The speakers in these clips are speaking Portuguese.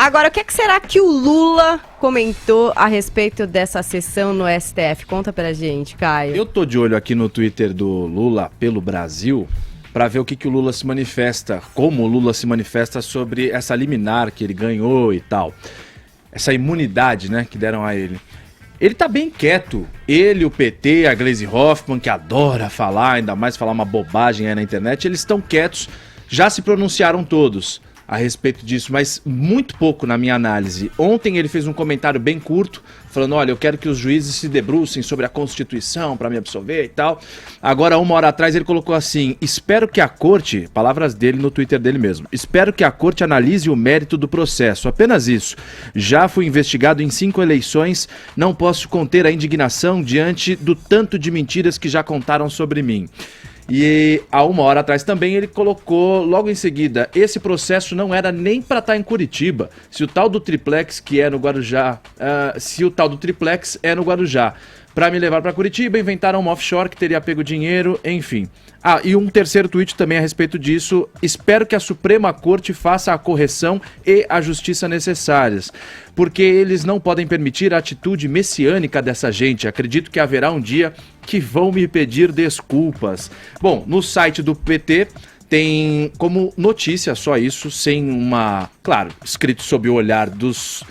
Agora, o que será que o Lula comentou a respeito dessa sessão no STF? Conta pra gente, Caio. Eu tô de olho aqui no Twitter do Lula pelo Brasil para ver o que o Lula se manifesta, como o Lula se manifesta sobre essa liminar que ele ganhou e tal. Essa imunidade, né, que deram a ele. Ele tá bem quieto. Ele, o PT, a Gleisi Hoffmann, que adora falar, ainda mais falar uma bobagem aí na internet, eles estão quietos. Já se pronunciaram todos a respeito disso, mas muito pouco na minha análise. Ontem ele fez um comentário bem curto, falando, olha, eu quero que os juízes se debrucem sobre a Constituição para me absolver e tal. Agora, uma hora atrás, ele colocou assim, espero que a corte, palavras dele no Twitter dele mesmo, espero que a corte analise o mérito do processo, apenas isso. Já fui investigado em 5 eleições, não posso conter a indignação diante do tanto de mentiras que já contaram sobre mim. E há uma hora atrás também ele colocou, logo em seguida, esse processo não era nem para estar em Curitiba. Se o tal do triplex que é no Guarujá, para me levar para Curitiba, inventaram uma offshore que teria pego dinheiro, enfim. Ah, e um terceiro tweet também a respeito disso. Espero que a Suprema Corte faça a correção e a justiça necessárias, porque eles não podem permitir a atitude messiânica dessa gente. Acredito que haverá um dia que vão me pedir desculpas. Bom, no site do PT tem como notícia só isso, sem uma... Claro, escrito sob o olhar dos...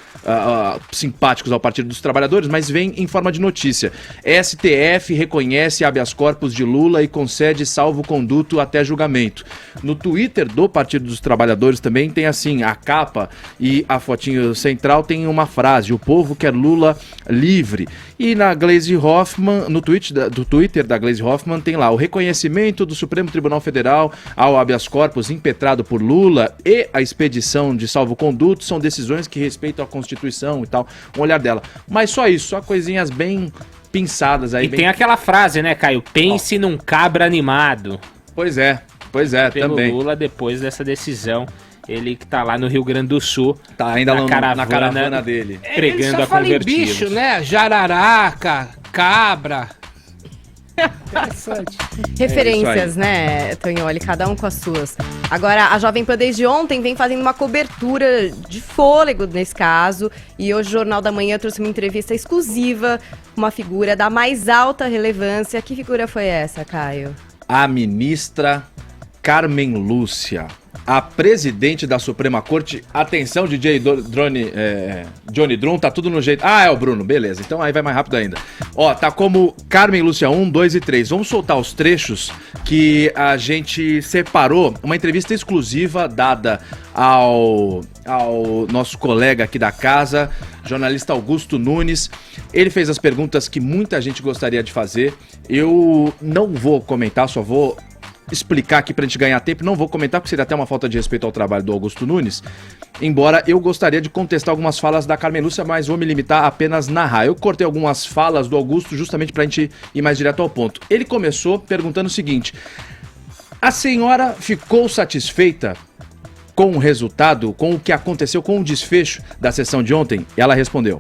simpáticos ao Partido dos Trabalhadores, mas vem em forma de notícia. STF reconhece habeas corpus de Lula e concede salvo-conduto até julgamento. No Twitter do Partido dos Trabalhadores também tem assim, a capa e a fotinho central tem uma frase, o povo quer Lula livre. E na Gleisi Hoffmann, no Twitter da Gleisi Hoffmann tem lá o reconhecimento do Supremo Tribunal Federal ao habeas corpus impetrado por Lula e a expedição de salvo-conduto são decisões que respeitam a Constituição e tal, um olhar dela. Mas só isso, só coisinhas bem pinçadas aí. E tem aquela frase, né, Caio? Pense num cabra animado. Pois é, pelo também. Lula depois dessa decisão. Ele que tá lá no Rio Grande do Sul. Tá ainda na caravana dele. Pregando a convertidos. Bicho, né? Jararaca, cabra. Interessante. Referências, né, Tonholi? Cada um com as suas. Agora, a Jovem Pan desde ontem vem fazendo uma cobertura de fôlego nesse caso. E hoje o Jornal da Manhã trouxe uma entrevista exclusiva com uma figura da mais alta relevância. Que figura foi essa, Caio? A ministra Carmen Lúcia, a presidente da Suprema Corte. Atenção, DJ Johnny Drum, tá tudo no jeito. Ah, é o Bruno, beleza. Então aí vai mais rápido ainda. Ó, tá como Carmen Lúcia 1, 2 e 3. Vamos soltar os trechos que a gente separou. Uma entrevista exclusiva dada ao nosso colega aqui da casa, jornalista Augusto Nunes. Ele fez as perguntas que muita gente gostaria de fazer. Eu não vou comentar, só vou explicar aqui pra gente ganhar tempo, não vou comentar porque seria até uma falta de respeito ao trabalho do Augusto Nunes, embora eu gostaria de contestar algumas falas da Carmen Lúcia, mas vou me limitar a apenas narrar. Eu cortei algumas falas do Augusto justamente pra gente ir mais direto ao ponto. Ele começou perguntando o seguinte: a senhora ficou satisfeita com o resultado, com o que aconteceu, com o desfecho da sessão de ontem? Ela respondeu: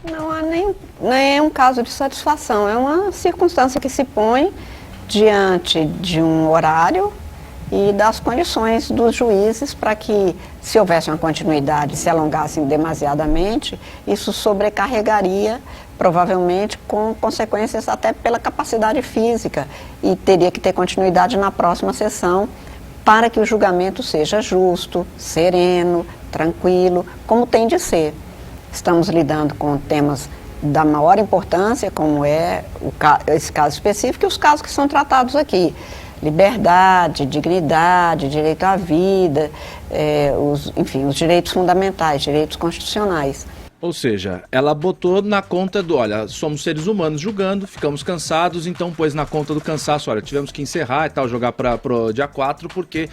não há nem um caso de satisfação, é uma circunstância que se põe diante de um horário e das condições dos juízes para que, se houvesse uma continuidade, se alongassem demasiadamente, isso sobrecarregaria, provavelmente com consequências até pela capacidade física, e teria que ter continuidade na próxima sessão para que o julgamento seja justo, sereno, tranquilo, como tem de ser. Estamos lidando com temas da maior importância, como é esse caso específico e os casos que são tratados aqui. Liberdade, dignidade, direito à vida, os direitos fundamentais, direitos constitucionais. Ou seja, ela botou na conta do, olha, somos seres humanos julgando, ficamos cansados, então pôs na conta do cansaço, olha, tivemos que encerrar e tal, jogar pro dia 4, porque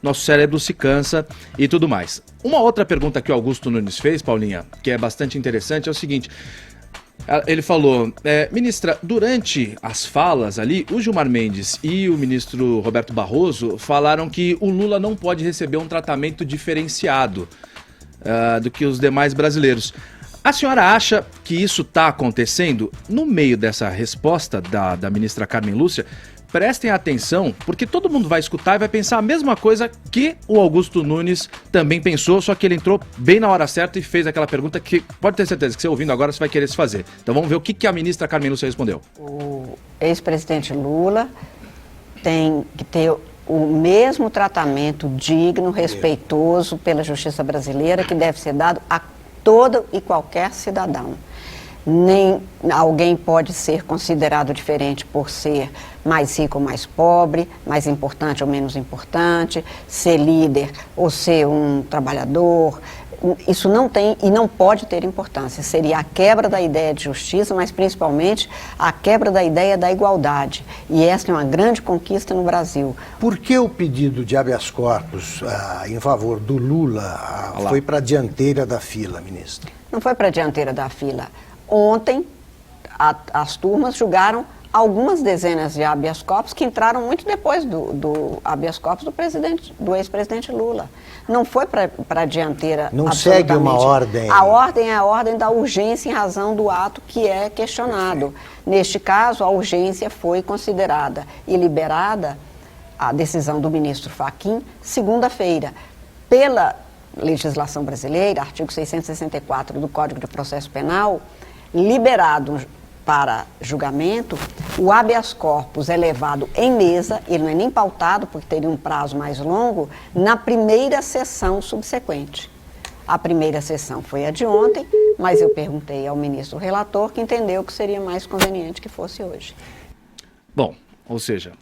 nosso cérebro se cansa e tudo mais. Uma outra pergunta que o Augusto Nunes fez, Paulinha, que é bastante interessante, é o seguinte: ele falou, ministra, durante as falas ali, o Gilmar Mendes e o ministro Roberto Barroso falaram que o Lula não pode receber um tratamento diferenciado do que os demais brasileiros. A senhora acha que isso está acontecendo? No meio dessa resposta da ministra Carmen Lúcia, prestem atenção, porque todo mundo vai escutar e vai pensar a mesma coisa que o Augusto Nunes também pensou, só que ele entrou bem na hora certa e fez aquela pergunta que pode ter certeza que você ouvindo agora você vai querer se fazer. Então vamos ver o que a ministra Carmen Lúcia respondeu. O ex-presidente Lula tem que ter o mesmo tratamento digno, respeitoso pela justiça brasileira que deve ser dado a todo e qualquer cidadão. Nem alguém pode ser considerado diferente por ser mais rico ou mais pobre, mais importante ou menos importante, ser líder ou ser um trabalhador. Isso não tem e não pode ter importância. Seria a quebra da ideia de justiça, mas principalmente a quebra da ideia da igualdade. E essa é uma grande conquista no Brasil. Por que o pedido de habeas corpus em favor do Lula foi para a dianteira da fila, ministra? Não foi para a dianteira da fila. Ontem, as turmas julgaram algumas dezenas de habeas corpus que entraram muito depois do habeas corpus do ex-presidente Lula. Não foi para a dianteira. Não segue uma ordem. A ordem é a ordem da urgência em razão do ato que é questionado. Neste caso, a urgência foi considerada e liberada, a decisão do ministro Fachin, segunda-feira, pela legislação brasileira, artigo 664 do Código de Processo Penal, liberado para julgamento, o habeas corpus é levado em mesa, ele não é nem pautado, porque teria um prazo mais longo, na primeira sessão subsequente. A primeira sessão foi a de ontem, mas eu perguntei ao ministro relator, que entendeu que seria mais conveniente que fosse hoje. Bom, ou seja,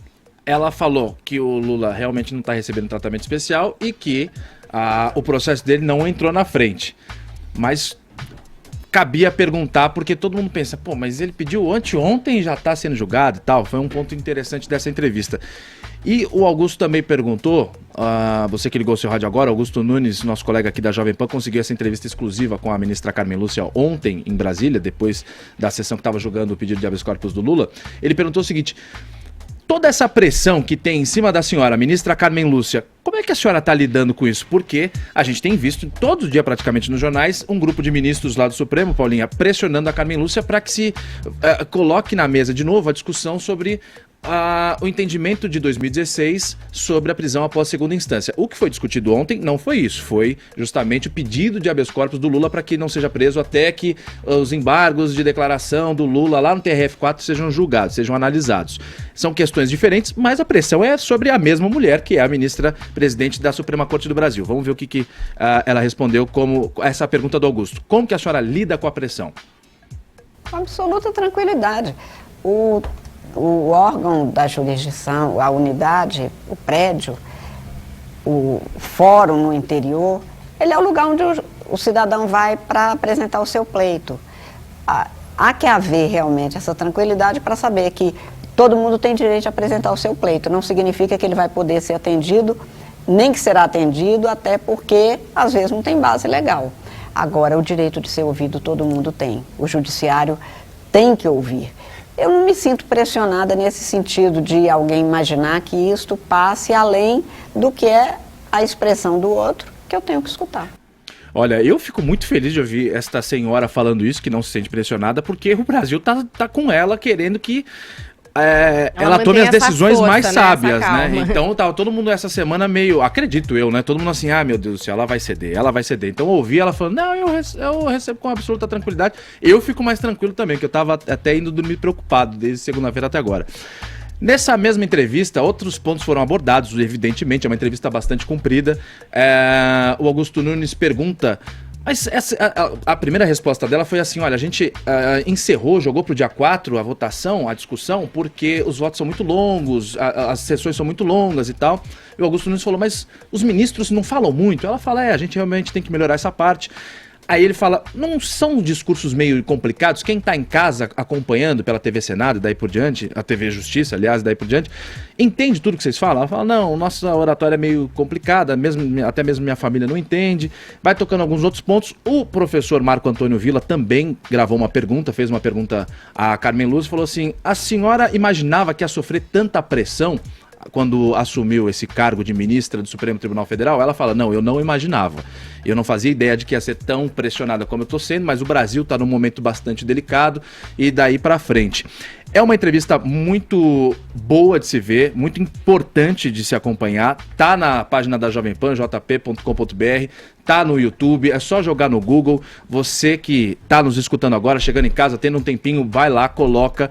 ela falou que o Lula realmente não está recebendo tratamento especial e que o processo dele não entrou na frente. Mas cabia perguntar, porque todo mundo pensa, pô, mas ele pediu anteontem e já está sendo julgado e tal. Foi um ponto interessante dessa entrevista. E o Augusto também perguntou, você que ligou o seu rádio agora, Augusto Nunes, nosso colega aqui da Jovem Pan, conseguiu essa entrevista exclusiva com a ministra Carmen Lúcia ontem em Brasília, depois da sessão que estava julgando o pedido de habeas corpus do Lula. Ele perguntou o seguinte: toda essa pressão que tem em cima da senhora, ministra Carmen Lúcia, como é que a senhora está lidando com isso? Porque a gente tem visto todo dia praticamente nos jornais um grupo de ministros lá do Supremo, Paulinha, pressionando a Carmen Lúcia para que se coloque na mesa de novo a discussão sobre o entendimento de 2016 sobre a prisão após segunda instância. O que foi discutido ontem não foi isso, foi justamente o pedido de habeas corpus do Lula para que não seja preso até que os embargos de declaração do Lula lá no TRF4 sejam julgados, sejam analisados. São questões diferentes, mas a pressão é sobre a mesma mulher, que é a ministra presidente da Suprema Corte do Brasil. Vamos ver o que ela respondeu como essa pergunta do Augusto. Como que a senhora lida com a pressão? Com absoluta tranquilidade. O órgão da jurisdição, a unidade, o prédio, o fórum no interior, ele é o lugar onde o cidadão vai para apresentar o seu pleito. Há que haver realmente essa tranquilidade para saber que todo mundo tem direito de apresentar o seu pleito. Não significa que ele vai poder ser atendido, nem que será atendido, até porque às vezes não tem base legal. Agora, o direito de ser ouvido todo mundo tem. O judiciário tem que ouvir. Eu não me sinto pressionada nesse sentido de alguém imaginar que isto passe além do que é a expressão do outro, que eu tenho que escutar. Olha, eu fico muito feliz de ouvir esta senhora falando isso, que não se sente pressionada, porque o Brasil tá com ela querendo que ela tome as decisões mais sábias, né? Então tava todo mundo essa semana meio, acredito eu, né? Todo mundo assim, meu Deus do céu, ela vai ceder. Então eu ouvi ela falando, não, eu recebo com absoluta tranquilidade. Eu fico mais tranquilo também, que eu tava até indo dormir preocupado desde segunda-feira até agora. Nessa mesma entrevista, outros pontos foram abordados, evidentemente, é uma entrevista bastante comprida. O Augusto Nunes pergunta... Mas a primeira resposta dela foi assim, olha, a gente jogou pro dia 4 a votação, a discussão, porque os votos são muito longos, as sessões são muito longas e tal. E o Augusto Nunes falou, mas os ministros não falam muito? Ela fala, a gente realmente tem que melhorar essa parte. Aí ele fala, não são discursos meio complicados? Quem está em casa acompanhando pela TV Senado, daí por diante, a TV Justiça, aliás, daí por diante, entende tudo que vocês falam? Ela fala, não, nossa oratória é meio complicada, até mesmo minha família não entende. Vai tocando alguns outros pontos. O professor Marco Antônio Villa também gravou uma pergunta, fez uma pergunta a Carmen Lúcia e falou assim, a senhora imaginava que ia sofrer tanta pressão quando assumiu esse cargo de ministra do Supremo Tribunal Federal? Ela fala, não, eu não imaginava. Eu não fazia ideia de que ia ser tão pressionada como eu estou sendo, mas o Brasil está num momento bastante delicado e daí para frente. É uma entrevista muito boa de se ver, muito importante de se acompanhar. Tá na página da Jovem Pan, jp.com.br, tá no YouTube, é só jogar no Google. Você que tá nos escutando agora, chegando em casa, tendo um tempinho, vai lá, coloca.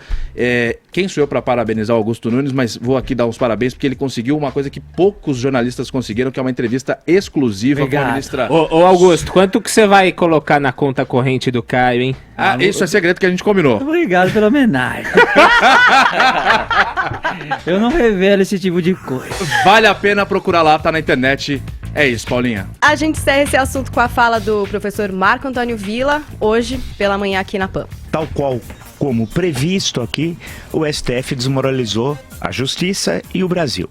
Quem sou eu para parabenizar o Augusto Nunes, mas vou aqui dar uns parabéns, porque ele conseguiu uma coisa que poucos jornalistas conseguiram, que é uma entrevista exclusiva com a ministra... Ô Augusto, quanto que você vai colocar na conta corrente do Caio, hein? Isso é segredo que a gente combinou. Obrigado pela homenagem. Eu não revelo esse tipo de coisa. Vale a pena procurar lá, tá na internet. É isso, Paulinha. A gente encerra esse assunto com a fala do professor Marco Antônio Villa, hoje pela manhã aqui na PAN. Tal qual como previsto aqui, o STF desmoralizou a justiça e o Brasil.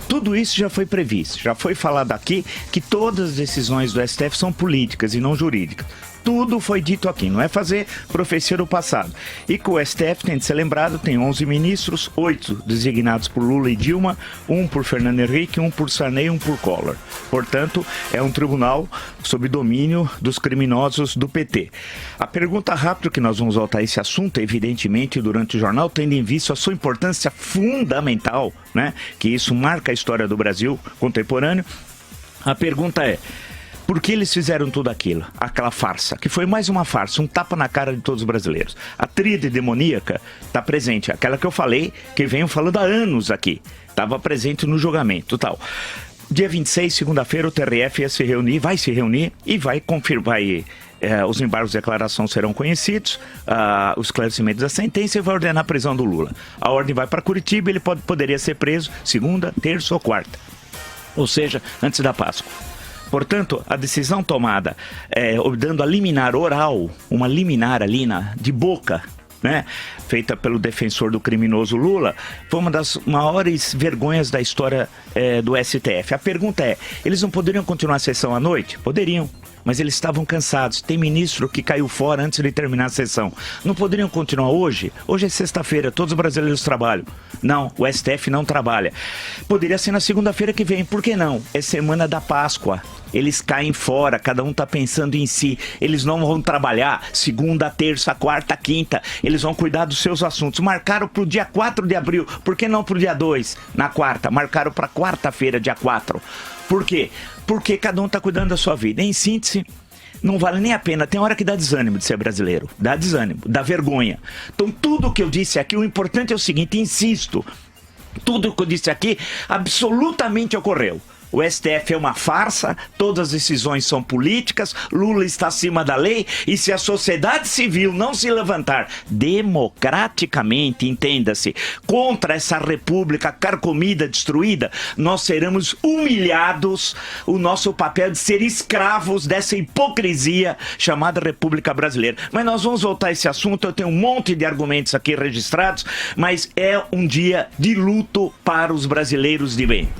Tudo isso já foi previsto, já foi falado aqui que todas as decisões do STF são políticas e não jurídicas. Tudo foi dito aqui, não é fazer profecia do passado. E que o STF, tem de ser lembrado, tem 11 ministros, 8 designados por Lula e Dilma, 1 por Fernando Henrique, 1 por Sarney e 1 por Collor. Portanto, é um tribunal sob domínio dos criminosos do PT. A pergunta rápida que nós vamos voltar a esse assunto, evidentemente, durante o jornal, tendo em vista a sua importância fundamental, né, que isso marca a história do Brasil contemporâneo, a pergunta é: por que eles fizeram tudo aquilo? Aquela farsa, que foi mais uma farsa, um tapa na cara de todos os brasileiros. A tríade demoníaca está presente, aquela que eu falei, que venho falando há anos aqui. Estava presente no julgamento e tal. Dia 26, segunda-feira, o TRF ia se reunir, vai se reunir e vai confirmar. Os embargos de declaração serão conhecidos, os esclarecimentos da sentença, e vai ordenar a prisão do Lula. A ordem vai para Curitiba, ele poderia ser preso segunda, terça ou quarta. Ou seja, antes da Páscoa. Portanto, a decisão tomada, dando a liminar oral, uma liminar ali de boca, né, feita pelo defensor do criminoso Lula, foi uma das maiores vergonhas da história do STF. A pergunta é: eles não poderiam continuar a sessão à noite? Poderiam. Mas eles estavam cansados. Tem ministro que caiu fora antes de terminar a sessão. Não poderiam continuar hoje? Hoje é sexta-feira, todos os brasileiros trabalham. Não, o STF não trabalha. Poderia ser na segunda-feira que vem. Por que não? É semana da Páscoa. Eles caem fora, cada um está pensando em si. Eles não vão trabalhar segunda, terça, quarta, quinta. Eles vão cuidar dos seus assuntos. Marcaram para o dia 4 de abril. Por que não para o dia 2, na quarta? Marcaram para quarta-feira, dia 4. Por quê? Porque cada um está cuidando da sua vida. Em síntese, não vale nem a pena. Tem hora que dá desânimo de ser brasileiro. Dá desânimo, dá vergonha. Então tudo o que eu disse aqui, o importante é o seguinte, insisto. Tudo o que eu disse aqui absolutamente ocorreu. O STF é uma farsa, todas as decisões são políticas, Lula está acima da lei, e se a sociedade civil não se levantar democraticamente, entenda-se, contra essa república carcomida, destruída, nós seremos humilhados, o nosso papel de ser escravos dessa hipocrisia chamada República Brasileira. Mas nós vamos voltar a esse assunto, eu tenho um monte de argumentos aqui registrados, mas é um dia de luto para os brasileiros de bem.